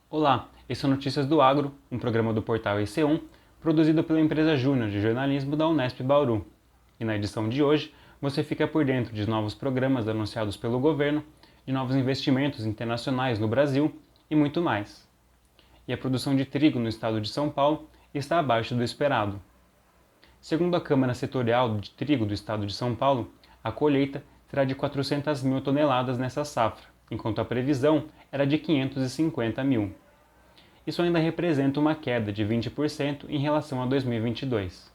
Olá, esse é o Notícias do Agro, um programa do portal IC1, produzido pela empresa Júnior de Jornalismo da Unesp Bauru. E na edição de hoje, você fica por dentro de novos programas anunciados pelo governo, de novos investimentos internacionais no Brasil e muito mais. E a produção de trigo no estado de São Paulo está abaixo do esperado. Segundo a Câmara Setorial de Trigo do estado de São Paulo, a colheita será de 400 mil toneladas nessa safra, enquanto a previsão era de 550 mil. Isso ainda representa uma queda de 20% em relação a 2022.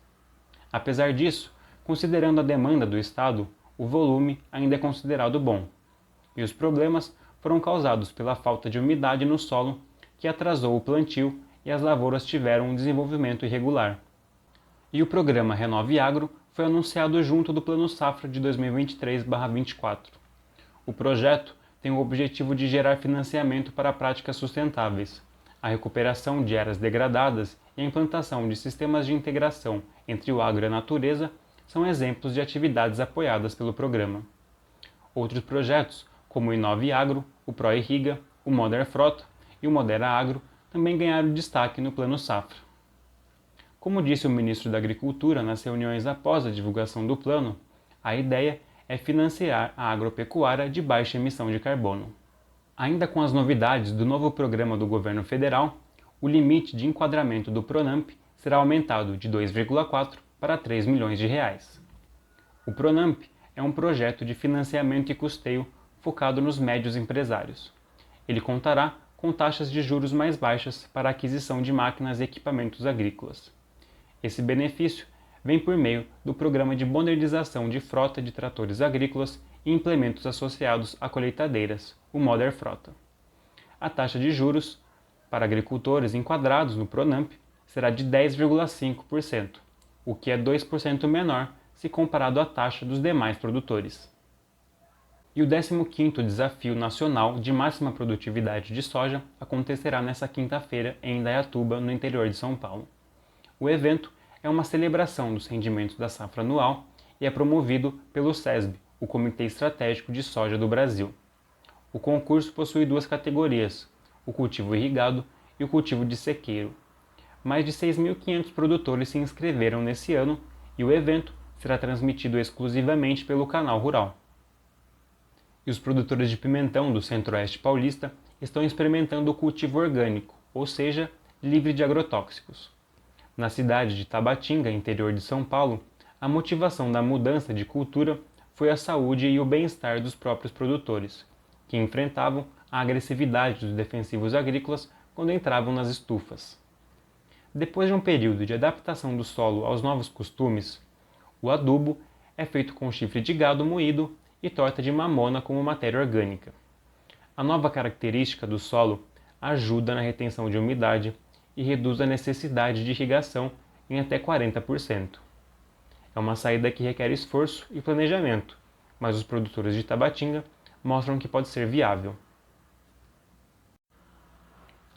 Apesar disso, considerando a demanda do estado, o volume ainda é considerado bom. E os problemas foram causados pela falta de umidade no solo, que atrasou o plantio e as lavouras tiveram um desenvolvimento irregular. E o programa Renove Agro foi anunciado junto do Plano Safra de 2023/24. O projeto tem o objetivo de gerar financiamento para práticas sustentáveis, a recuperação de áreas degradadas e a implantação de sistemas de integração entre o agro e a natureza são exemplos de atividades apoiadas pelo programa. Outros projetos, como o Inove Agro, o ProIrriga, o Moder Frota e o Modera Agro, também ganharam destaque no Plano Safra. Como disse o ministro da Agricultura nas reuniões após a divulgação do plano, a ideia é financiar a agropecuária de baixa emissão de carbono. Ainda com as novidades do novo programa do governo federal, o limite de enquadramento do Pronamp será aumentado de 2,4 para 3 milhões de reais. O Pronamp é um projeto de financiamento e custeio focado nos médios empresários. Ele contará com taxas de juros mais baixas para a aquisição de máquinas e equipamentos agrícolas. Esse benefício vem por meio do Programa de Modernização de Frota de Tratores Agrícolas e Implementos Associados a Colheitadeiras, o Moder Frota. A taxa de juros para agricultores enquadrados no Pronamp será de 10,5%, o que é 2% menor se comparado à taxa dos demais produtores. E o 15º Desafio Nacional de Máxima Produtividade de Soja acontecerá nesta quinta-feira em Indaiatuba, no interior de São Paulo. O evento é uma celebração dos rendimentos da safra anual e é promovido pelo SESB, o Comitê Estratégico de Soja do Brasil. O concurso possui duas categorias, o cultivo irrigado e o cultivo de sequeiro. Mais de 6.500 produtores se inscreveram nesse ano e o evento será transmitido exclusivamente pelo Canal Rural. E os produtores de pimentão do Centro-Oeste paulista estão experimentando o cultivo orgânico, ou seja, livre de agrotóxicos. Na cidade de Tabatinga, interior de São Paulo, a motivação da mudança de cultura foi a saúde e o bem-estar dos próprios produtores, que enfrentavam a agressividade dos defensivos agrícolas quando entravam nas estufas. Depois de um período de adaptação do solo aos novos costumes, o adubo é feito com chifre de gado moído e torta de mamona como matéria orgânica. A nova característica do solo ajuda na retenção de umidade e reduz a necessidade de irrigação em até 40%. É uma saída que requer esforço e planejamento, mas os produtores de Tabatinga mostram que pode ser viável.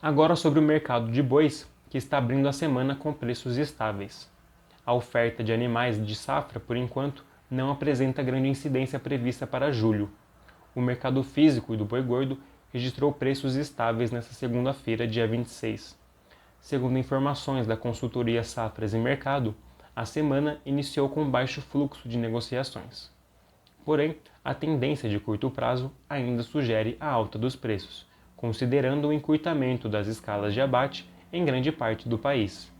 Agora sobre o mercado de bois, que está abrindo a semana com preços estáveis. A oferta de animais de safra, por enquanto, não apresenta grande incidência prevista para julho. O mercado físico do boi gordo registrou preços estáveis nesta segunda-feira, dia 26. Segundo informações da consultoria Safras e Mercado, a semana iniciou com baixo fluxo de negociações. Porém, a tendência de curto prazo ainda sugere a alta dos preços, considerando o encurtamento das escalas de abate em grande parte do país.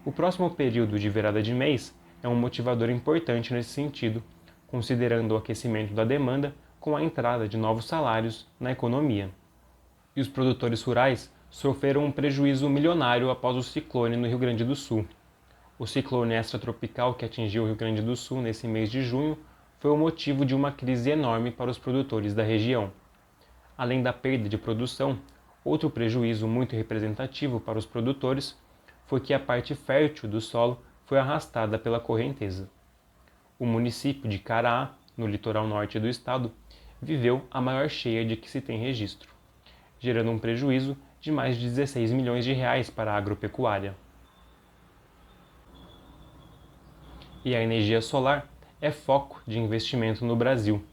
O próximo período de virada de mês é um motivador importante nesse sentido, considerando o aquecimento da demanda com a entrada de novos salários na economia. E os produtores rurais sofreram um prejuízo milionário após o ciclone no Rio Grande do Sul. O ciclone extratropical que atingiu o Rio Grande do Sul nesse mês de junho foi o motivo de uma crise enorme para os produtores da região. Além da perda de produção, outro prejuízo muito representativo para os produtores foi que a parte fértil do solo foi arrastada pela correnteza. O município de Caraá, no litoral norte do estado, viveu a maior cheia de que se tem registro, gerando um prejuízo de mais de 16 milhões de reais para a agropecuária. E a energia solar é foco de investimento no Brasil.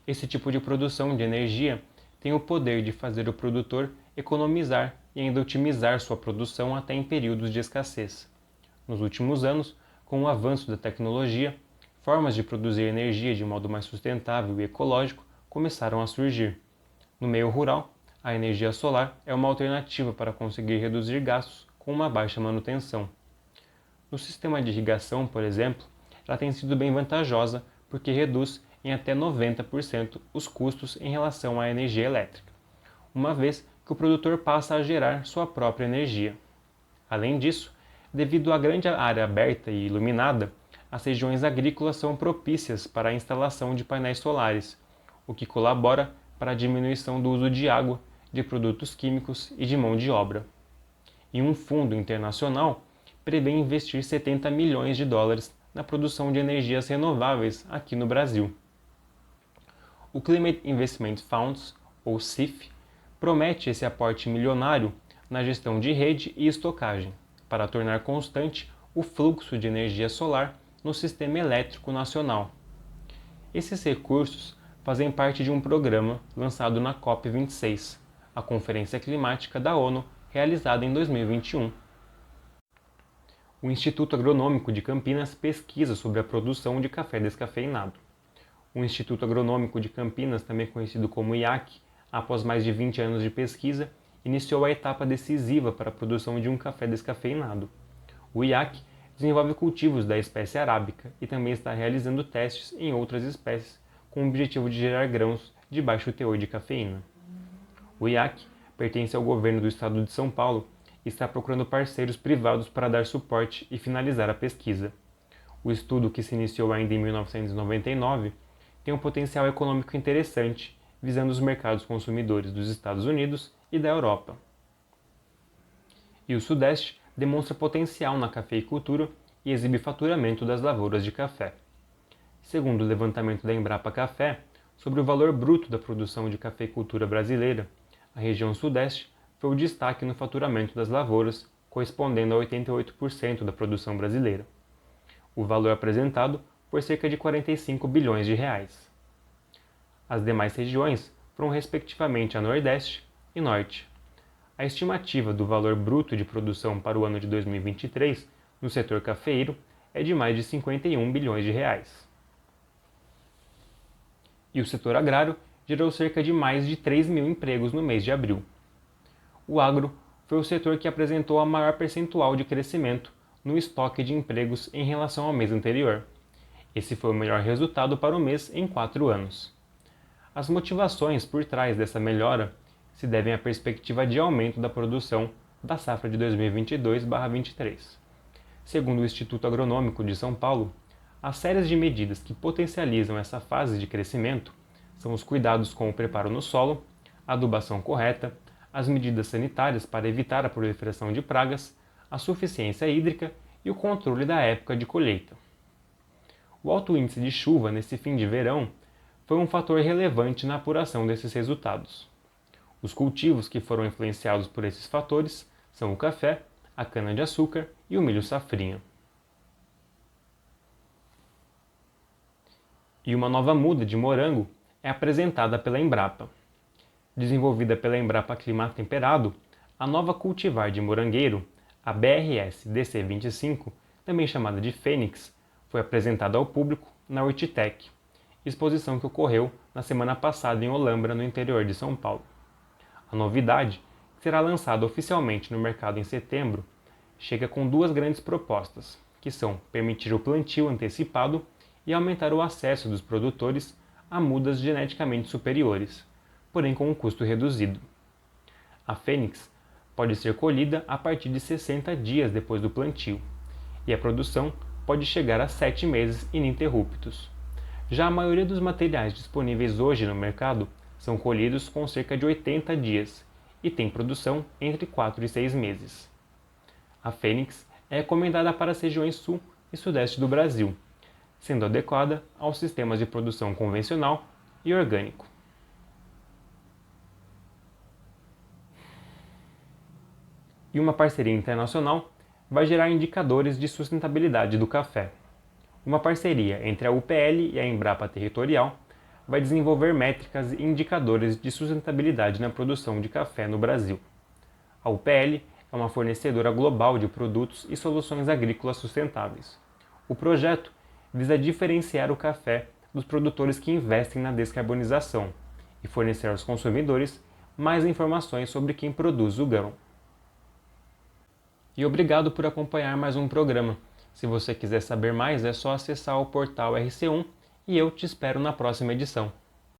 Esse tipo de produção de energia tem o poder de fazer o produtor economizar e ainda otimizar sua produção até em períodos de escassez. Nos últimos anos, com o avanço da tecnologia, formas de produzir energia de modo mais sustentável e ecológico começaram a surgir. No meio rural, a energia solar é uma alternativa para conseguir reduzir gastos com uma baixa manutenção. No sistema de irrigação, por exemplo, ela tem sido bem vantajosa porque reduz em até 90% os custos em relação à energia elétrica, uma vez que o produtor passa a gerar sua própria energia. Além disso, devido à grande área aberta e iluminada, as regiões agrícolas são propícias para a instalação de painéis solares, o que colabora para a diminuição do uso de água, de produtos químicos e de mão de obra. E um fundo internacional prevê investir 70 milhões de dólares na produção de energias renováveis aqui no Brasil. O Climate Investment Funds, ou CIF, promete esse aporte milionário na gestão de rede e estocagem, para tornar constante o fluxo de energia solar no sistema elétrico nacional. Esses recursos fazem parte de um programa lançado na COP26, a Conferência Climática da ONU, realizada em 2021. O Instituto Agronômico de Campinas pesquisa sobre a produção de café descafeinado. O Instituto Agronômico de Campinas, também conhecido como IAC, após mais de 20 anos de pesquisa, iniciou a etapa decisiva para a produção de um café descafeinado. O IAC desenvolve cultivos da espécie arábica e também está realizando testes em outras espécies com o objetivo de gerar grãos de baixo teor de cafeína. O IAC pertence ao governo do estado de São Paulo e está procurando parceiros privados para dar suporte e finalizar a pesquisa. O estudo, que se iniciou ainda em 1999, tem um potencial econômico interessante, visando os mercados consumidores dos Estados Unidos e da Europa. E o Sudeste demonstra potencial na cafeicultura e exibe faturamento das lavouras de café. Segundo o levantamento da Embrapa Café, sobre o valor bruto da produção de cafeicultura brasileira, a região Sudeste foi o destaque no faturamento das lavouras, correspondendo a 88% da produção brasileira. O valor apresentado foi cerca de 45 bilhões de reais. As demais regiões foram respectivamente a Nordeste e Norte. A estimativa do valor bruto de produção para o ano de 2023 no setor cafeeiro é de mais de 51 bilhões de reais. E o setor agrário gerou cerca de mais de 3 mil empregos no mês de abril. O agro foi o setor que apresentou a maior percentual de crescimento no estoque de empregos em relação ao mês anterior. Esse foi o melhor resultado para o mês em 4 anos. As motivações por trás dessa melhora se devem à perspectiva de aumento da produção da safra de 2022/23. Segundo o Instituto Agronômico de São Paulo, as séries de medidas que potencializam essa fase de crescimento são os cuidados com o preparo no solo, a adubação correta, as medidas sanitárias para evitar a proliferação de pragas, a suficiência hídrica e o controle da época de colheita. O alto índice de chuva nesse fim de verão foi um fator relevante na apuração desses resultados. Os cultivos que foram influenciados por esses fatores são o café, a cana-de-açúcar e o milho safrinha. E uma nova muda de morango é apresentada pela Embrapa. Desenvolvida pela Embrapa Clima Temperado, a nova cultivar de morangueiro, a BRS DC25, também chamada de Fênix, foi apresentada ao público na Hortitec, exposição que ocorreu na semana passada em Olambra, no interior de São Paulo. A novidade, que será lançada oficialmente no mercado em setembro, chega com duas grandes propostas, que são permitir o plantio antecipado e aumentar o acesso dos produtores a mudas geneticamente superiores, porém com um custo reduzido. A Fênix pode ser colhida a partir de 60 dias depois do plantio, e a produção pode chegar a 7 meses ininterruptos. Já a maioria dos materiais disponíveis hoje no mercado são colhidos com cerca de 80 dias e tem produção entre 4 e 6 meses. A Fênix é recomendada para as regiões sul e sudeste do Brasil, sendo adequada aos sistemas de produção convencional e orgânico. E uma parceria internacional vai gerar indicadores de sustentabilidade do café. Uma parceria entre a UPL e a Embrapa Territorial vai desenvolver métricas e indicadores de sustentabilidade na produção de café no Brasil. A UPL é uma fornecedora global de produtos e soluções agrícolas sustentáveis. O projeto visa diferenciar o café dos produtores que investem na descarbonização e fornecer aos consumidores mais informações sobre quem produz o grão. E obrigado por acompanhar mais um programa. Se você quiser saber mais, é só acessar o portal RC1 e eu te espero na próxima edição.